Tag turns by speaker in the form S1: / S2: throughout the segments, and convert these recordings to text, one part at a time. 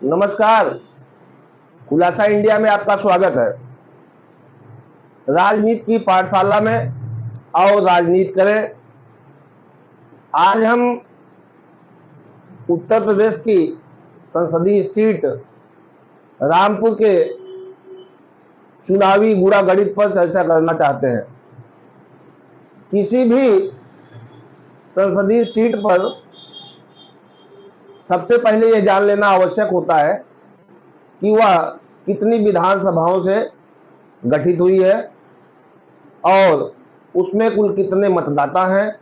S1: नमस्कार। खुलासा इंडिया में आपका स्वागत है। राजनीति की पाठशाला में आओ राजनीति करें। आज हम उत्तर प्रदेश की संसदीय सीट रामपुर के चुनावी गुड़ा गणित पर चर्चा करना चाहते हैं। किसी भी संसदीय सीट पर सबसे पहले यह जान लेना आवश्यक होता है कि वह कितनी विधानसभाओं से गठित हुई है और उसमें कुल कितने मतदाता हैं,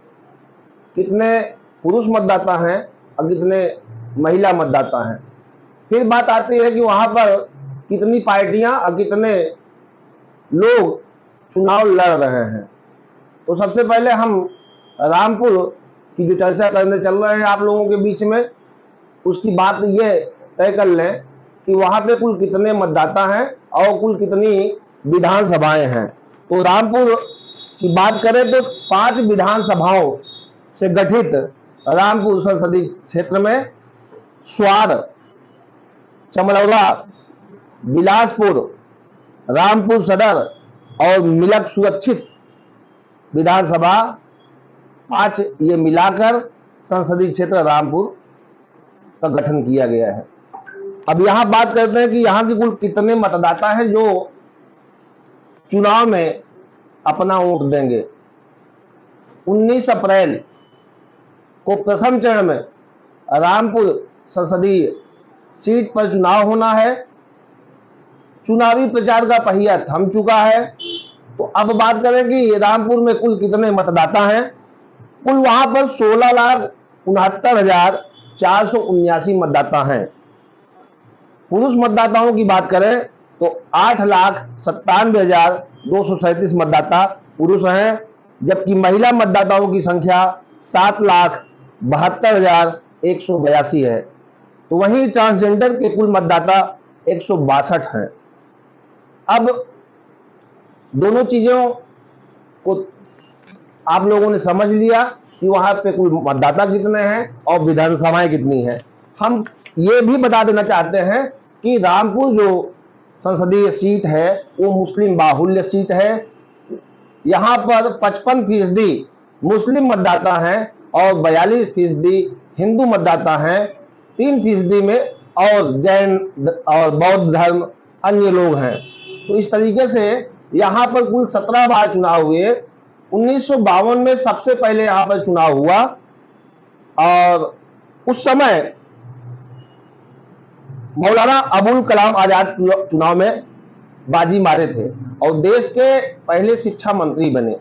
S1: कितने पुरुष मतदाता हैं और कितने महिला मतदाता हैं। फिर बात आती है कि वहां पर कितनी पार्टियां और कितने लोग चुनाव लड़ रहे हैं। तो सबसे पहले हम रामपुर की जो चर्चा करने चल रहे हैं आप लोगों के बीच में, उसकी बात ये तय कर लें कि वहां पे कुल कितने मतदाता हैं और कुल कितनी विधानसभाएं हैं। तो रामपुर की बात करें तो 5 विधानसभाओं से गठित रामपुर संसदीय क्षेत्र में स्वार, चमरौला, बिलासपुर, रामपुर सदर और मिलक सुरक्षित विधानसभा 5 ये मिलाकर संसदीय क्षेत्र रामपुर का गठन किया गया है। अब यहां बात करते हैं कि यहां के कुल कितने मतदाता हैं जो चुनाव में अपना वोट देंगे। 19 अप्रैल को प्रथम चरण में रामपुर संसदीय सीट पर चुनाव होना है। चुनावी प्रचार का पहिया थम चुका है। तो अब बात करें कि रामपुर में कुल कितने मतदाता हैं। कुल वहां पर 16,69,479 मतदाता हैं। पुरुष मतदाताओं की बात करें तो 8,97,237 मतदाता पुरुष हैं, जबकि महिला मतदाताओं की संख्या 7,72,182 है। तो वहीं ट्रांसजेंडर के कुल मतदाता 162 हैं। अब दोनों चीजों को आप लोगों ने समझ लिया कि वहां पे कुल मतदाता कितने हैं और विधानसभाएं कितनी हैं। हम ये भी बता देना चाहते हैं कि रामपुर जो संसदीय सीट है वो मुस्लिम बाहुल्य सीट है। यहां पर 55% मुस्लिम मतदाता हैं और 42% हिंदू मतदाता हैं। 3% में और जैन और बौद्ध धर्म अन्य लोग हैं। तो इस तरीके से यहां पर कुल 17 बार चुनाव हुए। 1952 में सबसे पहले यहां पर चुनाव हुआ और उस समय मौलाना अबुल कलाम आजाद चुनाव में बाजी मारे थे और देश के पहले शिक्षा मंत्री बने।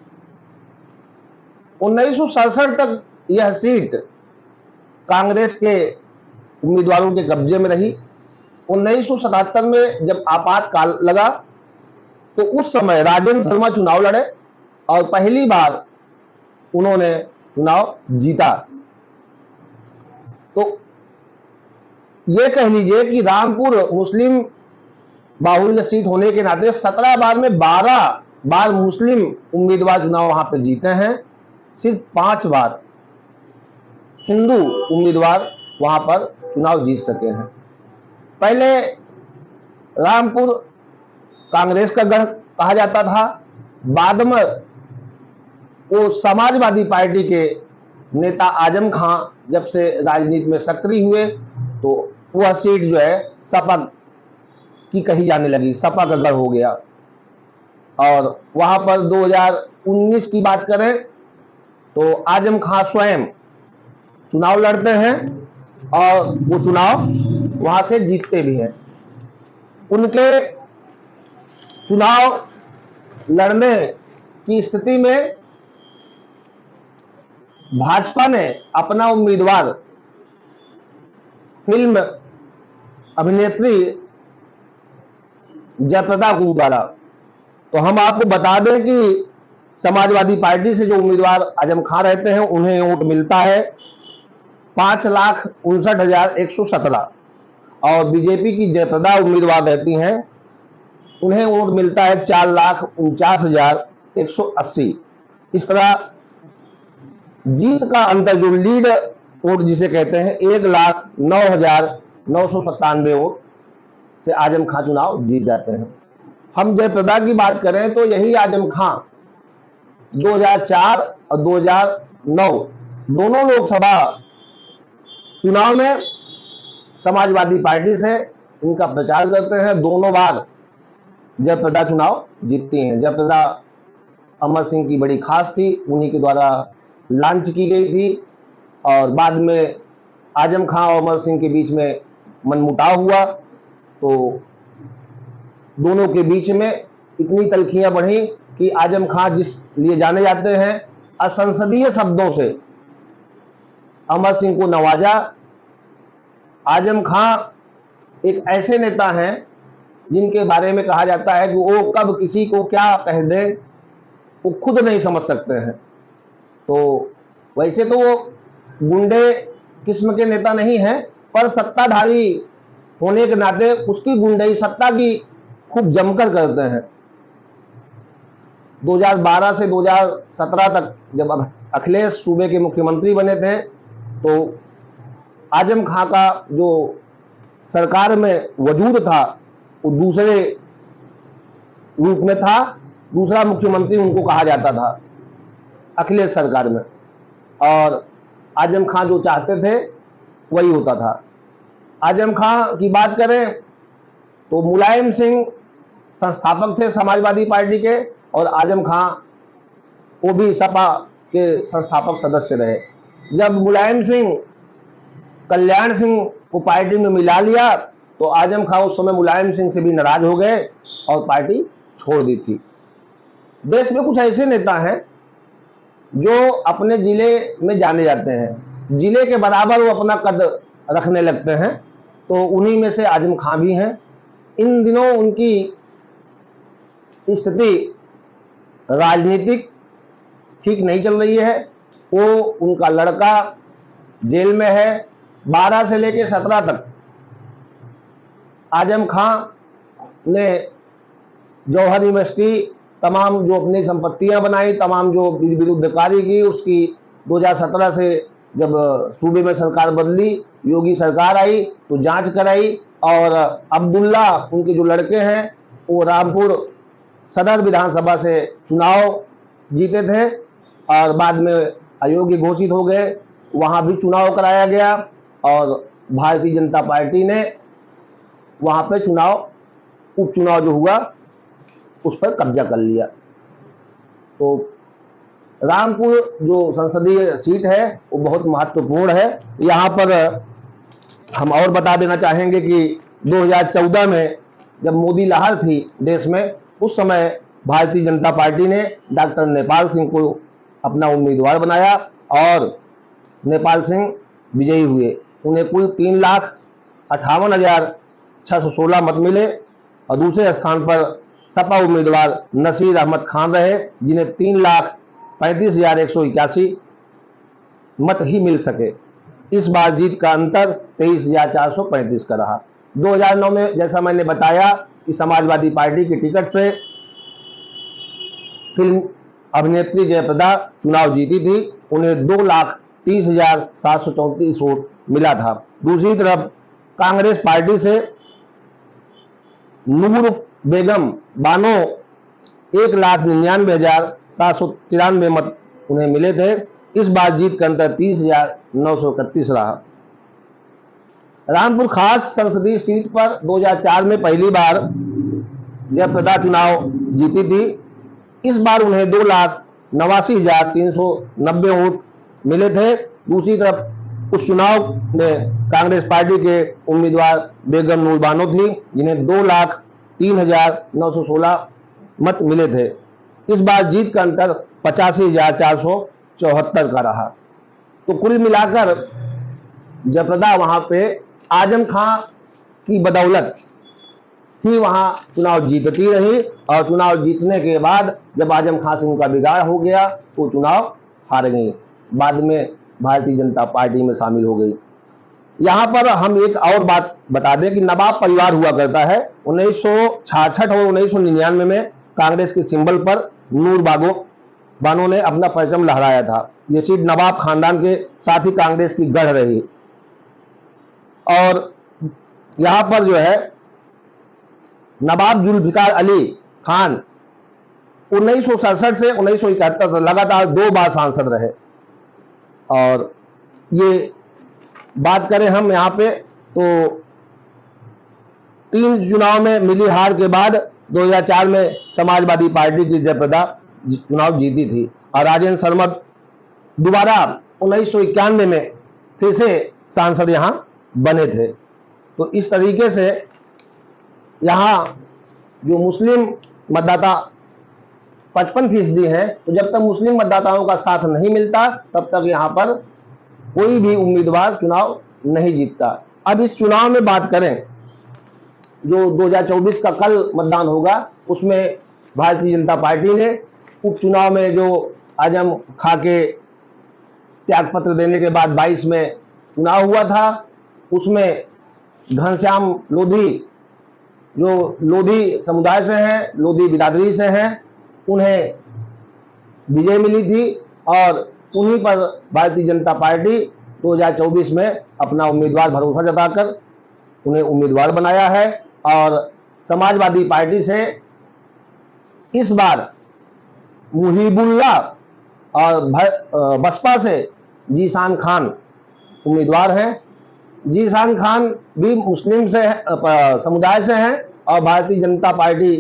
S1: 1967 तक यह सीट कांग्रेस के उम्मीदवारों के कब्जे में रही। 1977 में जब आपातकाल लगा तो उस समय राजेंद्र शर्मा चुनाव लड़े और पहली बार उन्होंने चुनाव जीता। तो ये कह लीजिए कि रामपुर मुस्लिम बाहुल्य सीट होने के नाते 17 बार में 12 बार मुस्लिम उम्मीदवार चुनाव वहां पर जीते हैं। सिर्फ 5 बार हिंदू उम्मीदवार वहां पर चुनाव जीत सके हैं। पहले रामपुर कांग्रेस का गढ़ कहा जाता था। बाद में वो समाजवादी पार्टी के नेता आजम खां जब से राजनीति में सक्रिय हुए तो वह सीट जो है सपा की कही जाने लगी, सपा का गढ़ हो गया। और वहां पर 2019 की बात करें तो आजम खां स्वयं चुनाव लड़ते हैं और वो चुनाव वहां से जीतते भी हैं। उनके चुनाव लड़ने की स्थिति में भाजपा ने अपना उम्मीदवार फिल्म अभिनेत्री जयप्रदा को उतारा। तो हम आपको बता दें कि समाजवादी पार्टी से जो उम्मीदवार आजम खां रहते हैं उन्हें वोट मिलता है 5,59,117 और बीजेपी की जयप्रदा उम्मीदवार रहती हैं उन्हें वोट मिलता है 4,49,180। इस तरह जीत का अंतर जो लीड वोट जिसे कहते हैं 1,09,000 997 वोट से आजम खां चुनाव जीत जाते हैं। हम जयप्रदा की बात करें तो यही आजम खां 2004 और 2009 दोनों लोकसभा चुनाव में समाजवादी पार्टी से इनका प्रचार करते हैं। दोनों बार जयप्रदा चुनाव जीतती हैं। जयप्रदा अमर सिंह की बड़ी खास थी, उन्हीं के द्वारा लॉन्च की गई थी और बाद में आजम खां और अमर सिंह के बीच में मनमुटाव हुआ तो दोनों के बीच में इतनी तल्खियां बढ़ी कि आजम खां जिस लिए जाने जाते हैं असंसदीय शब्दों से अमर सिंह को नवाजा। आजम खां एक ऐसे नेता हैं जिनके बारे में कहा जाता है कि वो कब किसी को क्या कह दे वो खुद नहीं समझ सकते हैं। तो वैसे तो वो गुंडे किस्म के नेता नहीं हैं, पर सत्ताधारी होने के नाते उसकी गुंडई सत्ता की खूब जमकर करते हैं। 2012 से 2017 तक जब अखिलेश सूबे के मुख्यमंत्री बने थे तो आजम खां का जो सरकार में वजूद था वो दूसरे रूप में था, दूसरा मुख्यमंत्री उनको कहा जाता था अखिलेश सरकार में, और आजम खां जो चाहते थे वही होता था। आजम खां की बात करें तो मुलायम सिंह संस्थापक थे समाजवादी पार्टी के और आजम खां वो भी सपा के संस्थापक सदस्य रहे। जब मुलायम सिंह कल्याण सिंह को पार्टी में मिला लिया तो आजम खां उस समय मुलायम सिंह से भी नाराज हो गए और पार्टी छोड़ दी थी। देश में कुछ ऐसे नेता हैं जो अपने जिले में जाने जाते हैं, जिले के बराबर वो अपना कद रखने लगते हैं, तो उन्हीं में से आजम खां भी हैं। इन दिनों उनकी स्थिति राजनीतिक ठीक नहीं चल रही है। वो उनका लड़का जेल में है। 12 से लेकर 17 तक आजम खां ने जौहर यूनिवर्सिटी तमाम जो अपनी संपत्तियां बनाई, तमाम जो विरुद्धकारी की, उसकी 2017 से जब सूबे में सरकार बदली, योगी सरकार आई तो जांच कराई और अब्दुल्ला उनके जो लड़के हैं वो रामपुर सदर विधानसभा से चुनाव जीते थे और बाद में अयोग्य घोषित हो गए। वहां भी चुनाव कराया गया और भारतीय जनता पार्टी ने वहां पे उपचुनाव जो हुआ उस पर कब्जा कर लिया। तो रामपुर जो संसदीय सीट है वो बहुत महत्वपूर्ण है। यहाँ पर हम और बता देना चाहेंगे कि 2014 में जब मोदी लहर थी देश में, उस समय भारतीय जनता पार्टी ने डॉक्टर नेपाल सिंह को अपना उम्मीदवार बनाया और नेपाल सिंह विजयी हुए। उन्हें कुल 3,58,616 मत मिले और दूसरे स्थान पर सपा उम्मीदवार नसीर अहमद खान रहे जिन्हें 3,35,181 मत ही मिल सके। इस बार जीत का अंतर 23,435 का रहा। 2009 में जैसा मैंने बताया कि समाजवादी पार्टी की टिकट से फिल्म अभिनेत्री जयप्रदा चुनाव जीती थी। उन्हें 2,30,734 वोट मिला था। दूसरी तरफ कांग्रेस पार्टी से नूर बेगम बानो 1,99,793 मत उन्हें मिले थे। इस बार जीत का अंतर 30,931 रहा। रामपुर खास संसदीय सीट पर 2004 में पहली बार जयप्रदा चुनाव जीती थी। इस बार उन्हें 2,89,390 वोट मिले थे। दूसरी तरफ उस चुनाव में कांग्रेस पार्टी के उम्मीदवार बेगम नूर बानो थी जिन्हें 2,03,916 मत मिले थे। इस बार जीत का अंतर 85,474 का रहा। तो कुल मिलाकर जयप्रदा वहां पे आजम खां की बदौलत ही वहां चुनाव जीतती रही और चुनाव जीतने के बाद जब आजम खां से उनका बिगाड़ हो गया तो चुनाव हार गई। बाद में भारतीय जनता पार्टी में शामिल हो गई। यहां पर हम एक और बात बता दें कि नवाब परिवार हुआ करता है। 1966 और 1999 में कांग्रेस के सिंबल पर नूर बानो ने अपना परचम लहराया था। ये सीट नवाब खानदान के साथ ही कांग्रेस की गढ़ रही और यहाँ पर जो है नवाब जुल्फिकार अली खान 1967 से 1971 तक लगातार 2 बार सांसद रहे। और ये बात करें हम यहाँ पे तो 3 चुनाव में मिली हार के बाद 2004 में समाजवादी पार्टी की जयप्रदा चुनाव जीती थी और राजेंद्र शर्मा दोबारा 1991 में फिर से सांसद यहाँ बने थे। तो इस तरीके से यहाँ जो मुस्लिम मतदाता 55% है, तो जब तक मुस्लिम मतदाताओं का साथ नहीं मिलता तब तक यहाँ पर कोई भी उम्मीदवार चुनाव नहीं जीतता। अब इस चुनाव में बात करें जो 2024 का कल मतदान होगा, उसमें भारतीय जनता पार्टी ने उपचुनाव में जो आजम खां के त्यागपत्र देने के बाद 22 में चुनाव हुआ था, उसमें घनश्याम लोधी जो लोधी समुदाय से हैं, लोधी बिरादरी से हैं, उन्हें विजय मिली थी और उन्हीं पर भारतीय जनता पार्टी 2024 में अपना उम्मीदवार भरोसा जताकर उन्हें उम्मीदवार बनाया है। और समाजवादी पार्टी से इस बार मुहिबुल्लाह और बसपा से जीशान खान उम्मीदवार हैं। जीशान खान भी मुस्लिम से समुदाय से हैं और भारतीय जनता पार्टी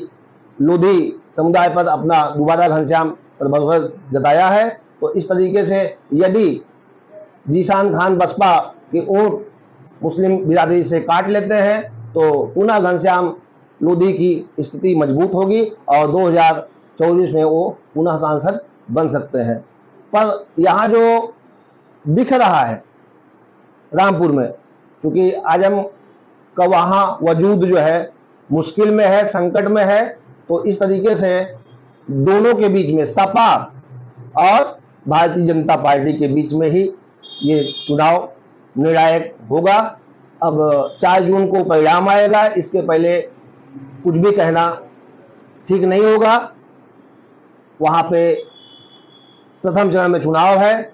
S1: लोधी समुदाय पर अपना दोबारा घनश्याम पर भरोसा जताया है। तो इस तरीके से यदि जीशान खान बसपा के वोट मुस्लिम बिरादरी से काट लेते हैं तो पुनः घनश्याम लोधी की स्थिति मजबूत होगी और 2024 में वो पुनः सांसद बन सकते हैं। पर यहाँ जो दिख रहा है रामपुर में, क्योंकि आजम का वहाँ वजूद जो है मुश्किल में है, संकट में है, तो इस तरीके से दोनों के बीच में सपा और भारतीय जनता पार्टी के बीच में ही ये चुनाव निर्णायक होगा। अब 4 जून को परिणाम आएगा, इसके पहले कुछ भी कहना ठीक नहीं होगा। वहाँ पे प्रथम चरण में चुनाव है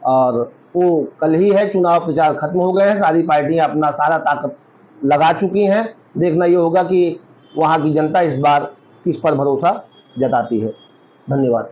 S1: और वो कल ही है, चुनाव प्रचार खत्म हो गए हैं, सारी पार्टियां अपना सारा ताकत लगा चुकी हैं। देखना ये होगा कि वहाँ की जनता इस बार किस पर भरोसा जताती है। धन्यवाद।